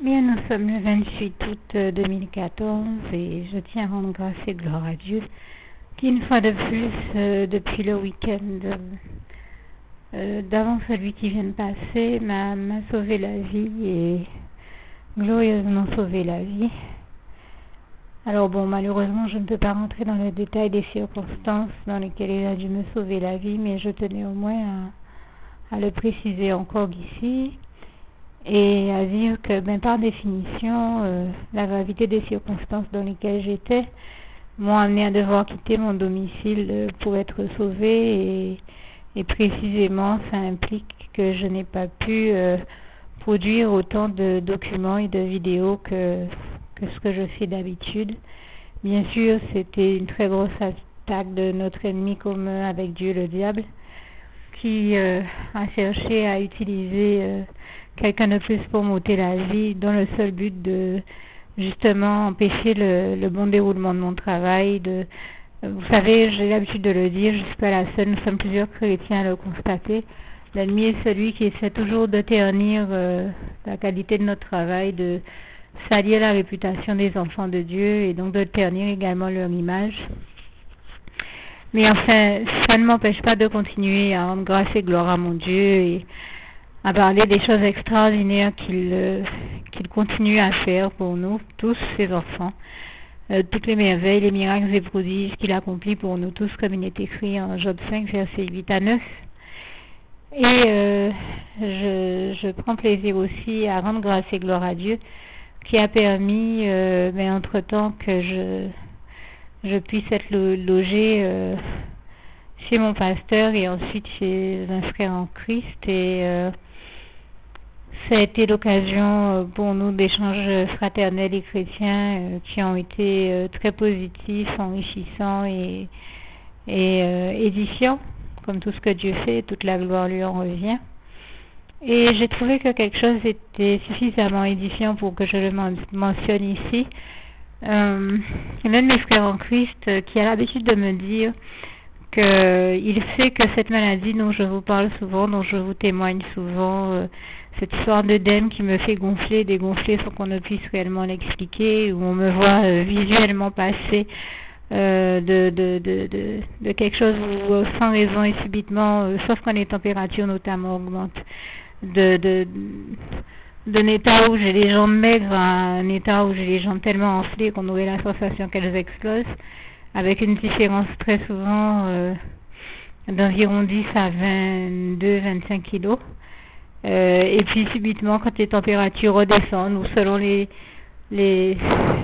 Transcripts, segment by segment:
Bien, nous sommes le 28 août 2014 et je tiens à rendre grâce et gloire à Dieu qui, une fois de plus, depuis le week-end d'avant celui qui vient de passer, m'a sauvé la vie et glorieusement sauvé la vie. Alors bon, malheureusement, je ne peux pas rentrer dans le détail des circonstances dans lesquelles il a dû me sauver la vie, mais je tenais au moins à le préciser encore ici. Et à dire que, par définition, la gravité des circonstances dans lesquelles j'étais m'ont amené à devoir quitter mon domicile pour être sauvée et précisément ça implique que je n'ai pas pu produire autant de documents et de vidéos que ce que je fais d'habitude. Bien sûr, c'était une très grosse attaque de notre ennemi commun avec Dieu, le diable, qui a cherché à utiliser quelqu'un de plus pour m'ôter la vie, dans le seul but de justement empêcher le bon déroulement de mon travail. Vous savez, j'ai l'habitude de le dire, je ne suis pas la seule, nous sommes plusieurs chrétiens à le constater. L'ennemi est celui qui essaie toujours de ternir la qualité de notre travail, de salir la réputation des enfants de Dieu et donc de ternir également leur image. Mais enfin, ça ne m'empêche pas de continuer à rendre grâce et gloire à mon Dieu et à parler des choses extraordinaires qu'il continue à faire pour nous, tous ses enfants, toutes les merveilles, les miracles et prodiges qu'il accomplit pour nous tous, comme il est écrit en Job 5, versets 8 à 9. Et je prends plaisir aussi à rendre grâce et gloire à Dieu, qui a permis, entre-temps, que je puisse être logée chez mon pasteur et ensuite chez un frère en Christ. Et ça a été l'occasion pour nous d'échanges fraternels et chrétiens qui ont été très positifs, enrichissants et édifiants, comme tout ce que Dieu fait, toute la gloire lui en revient. Et j'ai trouvé que quelque chose était suffisamment édifiant pour que je le mentionne ici. L'un de mes frères en Christ qui a l'habitude de me dire qu'il sait que cette maladie dont je vous parle souvent, dont je vous témoigne souvent, cette histoire d'œdème qui me fait gonfler, dégonfler sans qu'on ne puisse réellement l'expliquer, où on me voit visuellement passer de quelque chose où, sans raison et subitement, sauf quand les températures notamment augmentent, d'un état où j'ai les jambes maigres à un état où j'ai les jambes tellement enflées qu'on aurait la sensation qu'elles explosent, avec une différence très souvent d'environ 10 à 22-25 kilos. Et puis subitement, quand les températures redescendent, ou selon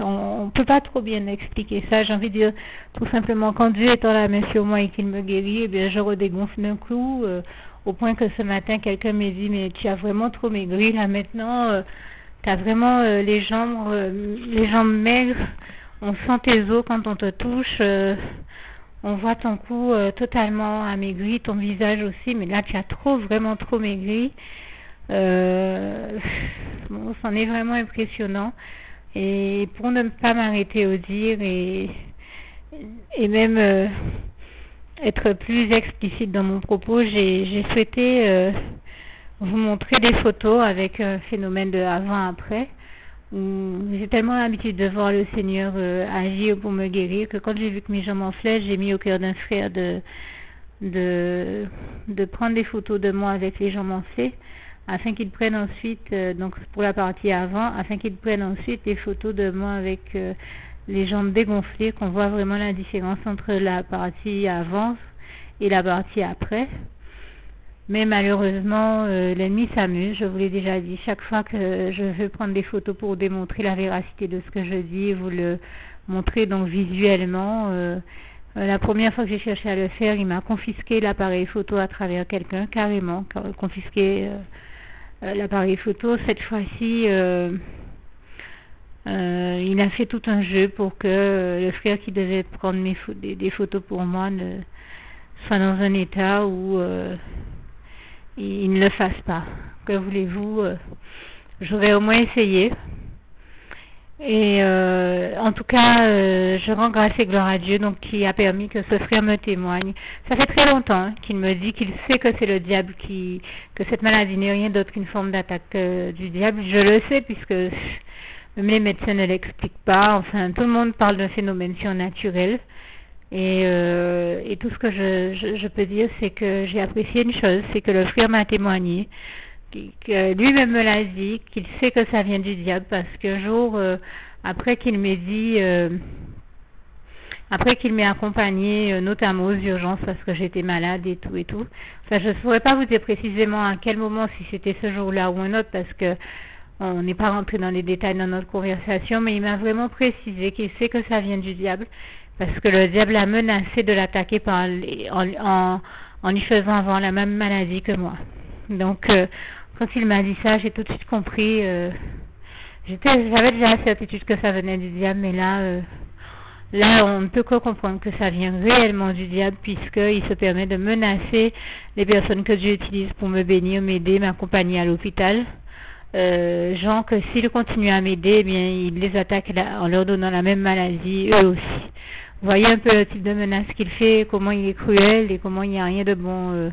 on peut pas trop bien expliquer ça. J'ai envie de dire tout simplement, quand Dieu étend la main sur moi et qu'il me guérit, eh bien je redégonfle d'un coup, au point que ce matin quelqu'un m'a dit mais tu as vraiment trop maigri là maintenant, tu as vraiment les jambes maigres, on sent tes os quand on te touche, on voit ton cou totalement amaigri, ton visage aussi, mais là tu as vraiment trop maigri. Bon, c'en est vraiment impressionnant. Et pour ne pas m'arrêter au dire et même être plus explicite dans mon propos, j'ai souhaité vous montrer des photos avec un phénomène de avant-après. J'ai tellement l'habitude de voir le Seigneur agir pour me guérir que quand j'ai vu que mes jambes enflaient, j'ai mis au cœur d'un frère de prendre des photos de moi avec les jambes enflées, afin qu'ils prennent ensuite, donc pour la partie avant, afin qu'ils prennent ensuite des photos de moi avec les jambes dégonflées, qu'on voit vraiment la différence entre la partie avant et la partie après. Mais malheureusement, l'ennemi s'amuse, je vous l'ai déjà dit, chaque fois que je veux prendre des photos pour démontrer la véracité de ce que je dis et vous le montrer donc visuellement. La première fois que j'ai cherché à le faire, il m'a confisqué l'appareil photo à travers quelqu'un, carrément, confisqué l'appareil photo. Cette fois-ci, il a fait tout un jeu pour que le frère qui devait prendre des photos pour moi soit dans un état où il ne le fasse pas. Que voulez-vous, j'aurais au moins essayé. Et en tout cas, je rends grâce et gloire à Dieu, donc qui a permis que ce frère me témoigne. Ça fait très longtemps qu'il me dit qu'il sait que c'est le diable que cette maladie n'est rien d'autre qu'une forme d'attaque du diable. Je le sais puisque même les médecins ne l'expliquent pas. Enfin, tout le monde parle d'un phénomène surnaturel. Et tout ce que je peux dire, c'est que j'ai apprécié une chose, c'est que le frère m'a témoigné, que lui-même me l'a dit, qu'il sait que ça vient du diable, parce qu'un jour, après qu'il m'ait dit, après qu'il m'ait accompagné, notamment aux urgences, parce que j'étais malade et tout. Enfin, je ne saurais pas vous dire précisément à quel moment, si c'était ce jour-là ou un autre, parce que on n'est pas rentré dans les détails dans notre conversation, mais il m'a vraiment précisé qu'il sait que ça vient du diable, parce que le diable a menacé de l'attaquer en lui faisant avoir la même maladie que moi. Donc, quand il m'a dit ça, j'ai tout de suite compris. J'avais déjà la certitude que ça venait du diable, mais là, on ne peut que comprendre que ça vient réellement du diable, puisqu'il se permet de menacer les personnes que Dieu utilise pour me bénir, m'aider, m'accompagner à l'hôpital. Gens que s'ils continuent à m'aider, eh bien, il les attaque en leur donnant la même maladie, eux aussi. Vous voyez un peu le type de menace qu'il fait, comment il est cruel et comment il n'y a rien de bon.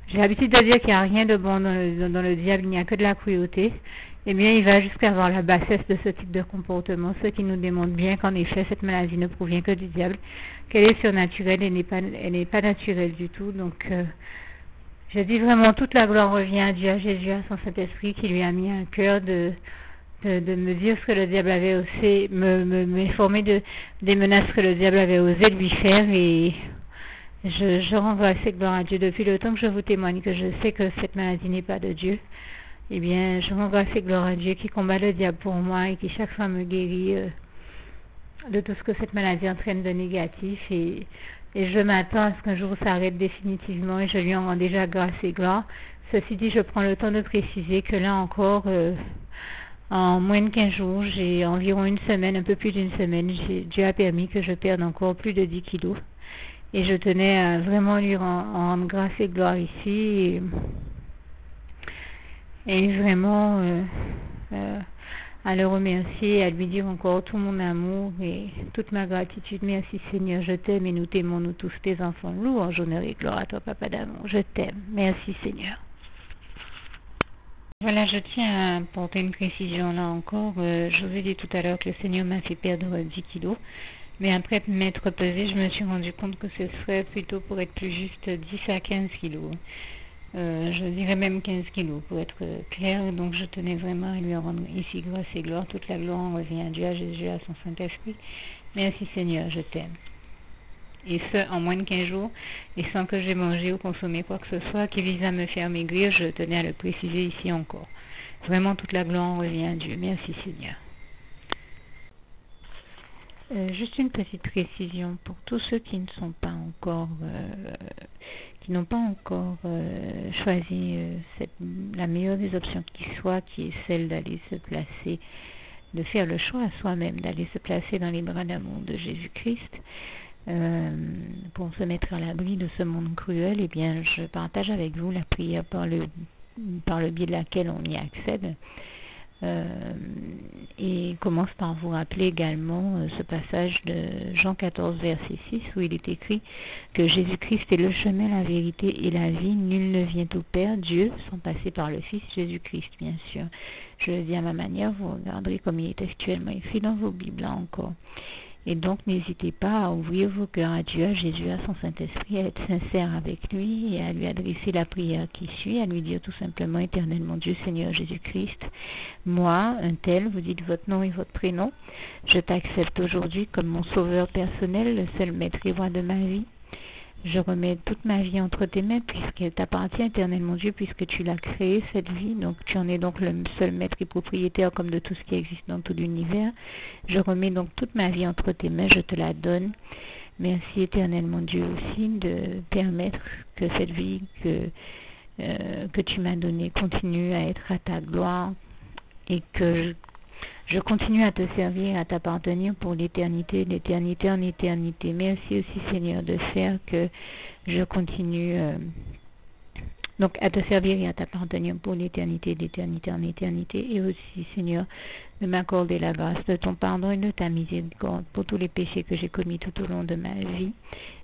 J'ai l'habitude de dire qu'il n'y a rien de bon dans le diable, il n'y a que de la cruauté. Eh bien, il va jusqu'à avoir la bassesse de ce type de comportement, ce qui nous démontre bien qu'en effet, cette maladie ne provient que du diable, qu'elle est surnaturelle, elle n'est pas naturelle du tout. Donc, je dis vraiment, toute la gloire revient à Dieu, à Jésus, à son Saint-Esprit, qui lui a mis un cœur de me dire ce que le diable avait osé, m'informer des menaces que le diable avait osé lui faire, et je rends grâce et gloire à Dieu depuis le temps que je vous témoigne que je sais que cette maladie n'est pas de Dieu. Eh bien, je rends grâce et gloire à Dieu qui combat le diable pour moi et qui chaque fois me guérit de tout ce que cette maladie entraîne de négatif, et je m'attends à ce qu'un jour ça arrête définitivement, et je lui en rends déjà grâce et gloire. Ceci dit, je prends le temps de préciser que là encore, en moins de 15 jours, j'ai environ une semaine, un peu plus d'une semaine, Dieu a permis que je perde encore plus de 10 kilos. Et je tenais à vraiment lui rendre grâce et gloire ici. Et vraiment à le remercier, à lui dire encore tout mon amour et toute ma gratitude. Merci Seigneur, je t'aime et nous t'aimons, nous tous tes enfants. Louange, honneur et gloire à toi, Papa d'amour. Je t'aime. Merci Seigneur. Voilà, je tiens à apporter une précision là encore. Je vous ai dit tout à l'heure que le Seigneur m'a fait perdre 10 kilos. Mais après m'être pesée, je me suis rendu compte que ce serait plutôt, pour être plus juste, 10 à 15 kilos. Je dirais même 15 kilos pour être clair, donc je tenais vraiment à lui rendre ici grâce et gloire. Toute la gloire revient à Dieu, à Jésus, à son Saint-Esprit. Merci Seigneur, je t'aime. Et ce, en moins de 15 jours, et sans que j'ai mangé ou consommé quoi que ce soit qui vise à me faire maigrir, je tenais à le préciser ici encore. Vraiment, toute la gloire revient à Dieu. Merci Seigneur. Juste une petite précision pour tous ceux qui ne sont pas encore, qui n'ont pas encore choisi la meilleure des options qui soit, qui est celle d'aller se placer, de faire le choix à soi-même, d'aller se placer dans les bras d'amour de Jésus-Christ, pour se mettre à l'abri de ce monde cruel. Eh bien, je partage avec vous la prière par le biais de laquelle on y accède. Et commence par vous rappeler également ce passage de Jean 14 verset 6 où il est écrit que Jésus-Christ est le chemin, la vérité et la vie. Nul ne vient au Père, Dieu, sans passer par le Fils Jésus-Christ, bien sûr. Je le dis à ma manière, vous regarderez comme il est actuellement écrit dans vos Bibles là encore. Et donc, n'hésitez pas à ouvrir vos cœurs à Dieu, à Jésus, à son Saint-Esprit, à être sincère avec lui et à lui adresser la prière qui suit, à lui dire tout simplement: Éternel mon Dieu, Seigneur Jésus-Christ, moi, un tel, vous dites votre nom et votre prénom, je t'accepte aujourd'hui comme mon sauveur personnel, le seul maître et roi de ma vie. Je remets toute ma vie entre tes mains puisqu'elle t'appartient, Éternel mon Dieu, puisque tu l'as créée, cette vie. Donc tu en es donc le seul maître et propriétaire comme de tout ce qui existe dans tout l'univers. Je remets donc toute ma vie entre tes mains, je te la donne. Merci, Éternel mon Dieu, aussi de permettre que cette vie que tu m'as donnée continue à être à ta gloire et que je continue à te servir, à t'appartenir pour l'éternité, d'éternité en éternité. Merci aussi, Seigneur, de faire que je continue Donc, à te servir et à t'appartenir pour l'éternité, d'éternité en éternité. Et aussi, Seigneur, de m'accorder la grâce de ton pardon et de ta miséricorde pour tous les péchés que j'ai commis tout au long de ma vie,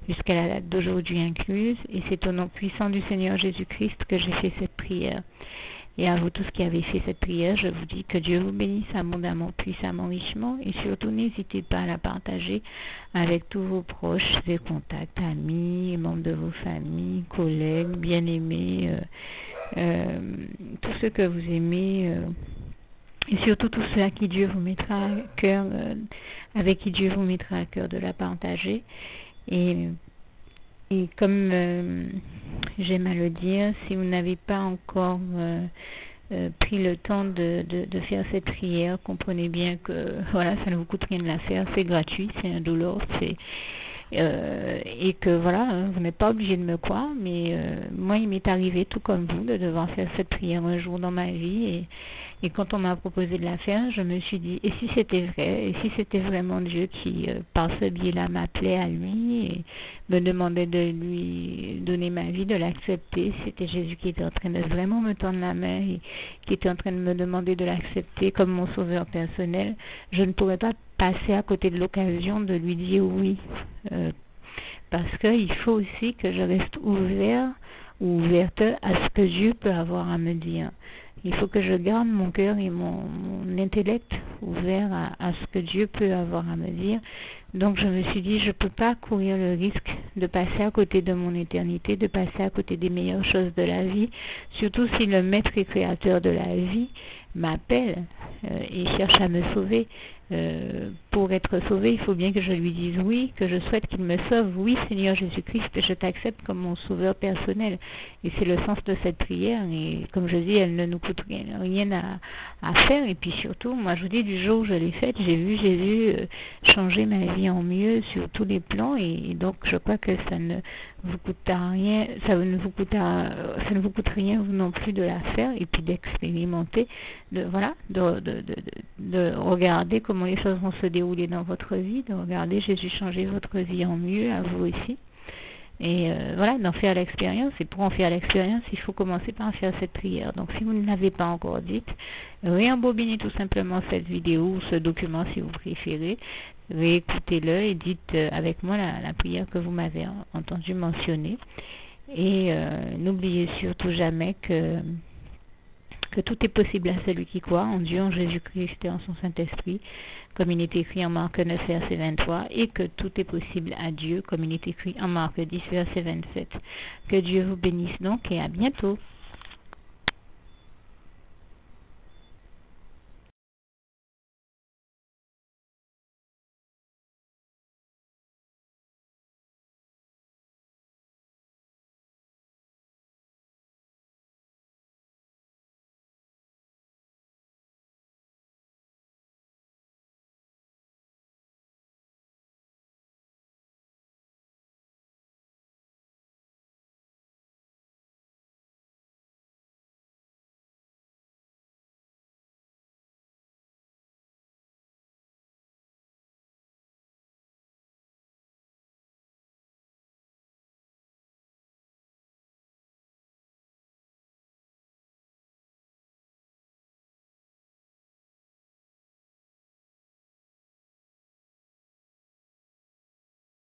jusqu'à la date d'aujourd'hui incluse. Et c'est au nom puissant du Seigneur Jésus-Christ que j'ai fait cette prière. Et à vous tous qui avez fait cette prière, je vous dis que Dieu vous bénisse abondamment, puissamment, richement, et surtout n'hésitez pas à la partager avec tous vos proches et contacts, amis, membres de vos familles, collègues, bien-aimés, tous ceux que vous aimez, et surtout tous ceux à qui Dieu vous mettra à cœur, avec qui Dieu vous mettra à cœur de la partager. Et comme j'aime à le dire, si vous n'avez pas encore pris le temps de faire cette prière, comprenez bien que voilà, ça ne vous coûte rien de la faire, c'est gratuit, c'est indolore, et que voilà, vous n'êtes pas obligé de me croire, mais moi il m'est arrivé tout comme vous de devoir faire cette prière un jour dans ma vie, et quand on m'a proposé de la faire, je me suis dit, et si c'était vrai, et si c'était vraiment Dieu qui, par ce biais-là, m'appelait à lui et me demandait de lui donner ma vie, de l'accepter, c'était Jésus qui était en train de vraiment me tendre la main et qui était en train de me demander de l'accepter comme mon sauveur personnel, je ne pourrais pas passer à côté de l'occasion de lui dire oui, parce qu'il faut aussi que je reste ouvert ou ouverte à ce que Dieu peut avoir à me dire. Il faut que je garde mon cœur et mon intellect ouverts à ce que Dieu peut avoir à me dire. Donc je me suis dit, je ne peux pas courir le risque de passer à côté de mon éternité, de passer à côté des meilleures choses de la vie, surtout si le maître et créateur de la vie m'appelle et cherche à me sauver. Pour être sauvé, il faut bien que je lui dise oui, que je souhaite qu'il me sauve. Oui, Seigneur Jésus-Christ, je t'accepte comme mon sauveur personnel. Et c'est le sens de cette prière. Et comme je dis, elle ne nous coûte rien à faire. Et puis surtout, moi je vous dis, du jour où je l'ai faite, j'ai vu Jésus changer ma vie en mieux sur tous les plans. Et donc je crois que ça ne vous coûtera rien, ça ne vous coûte rien vous non plus de la faire et puis d'expérimenter, de regarder comment les choses vont se dérouler dans votre vie, de regarder Jésus changer votre vie en mieux, à vous aussi. Et d'en faire l'expérience. Et pour en faire l'expérience, il faut commencer par faire cette prière. Donc si vous ne l'avez pas encore dite, réembobinez tout simplement cette vidéo ou ce document si vous préférez. Réécoutez-le et dites avec moi la prière que vous m'avez entendu mentionner. Et n'oubliez surtout jamais que tout est possible à celui qui croit en Dieu, en Jésus-Christ et en son Saint-Esprit, comme il est écrit en Marc 9, verset 23, et que tout est possible à Dieu, comme il est écrit en Marc 10, verset 27. Que Dieu vous bénisse donc et à bientôt.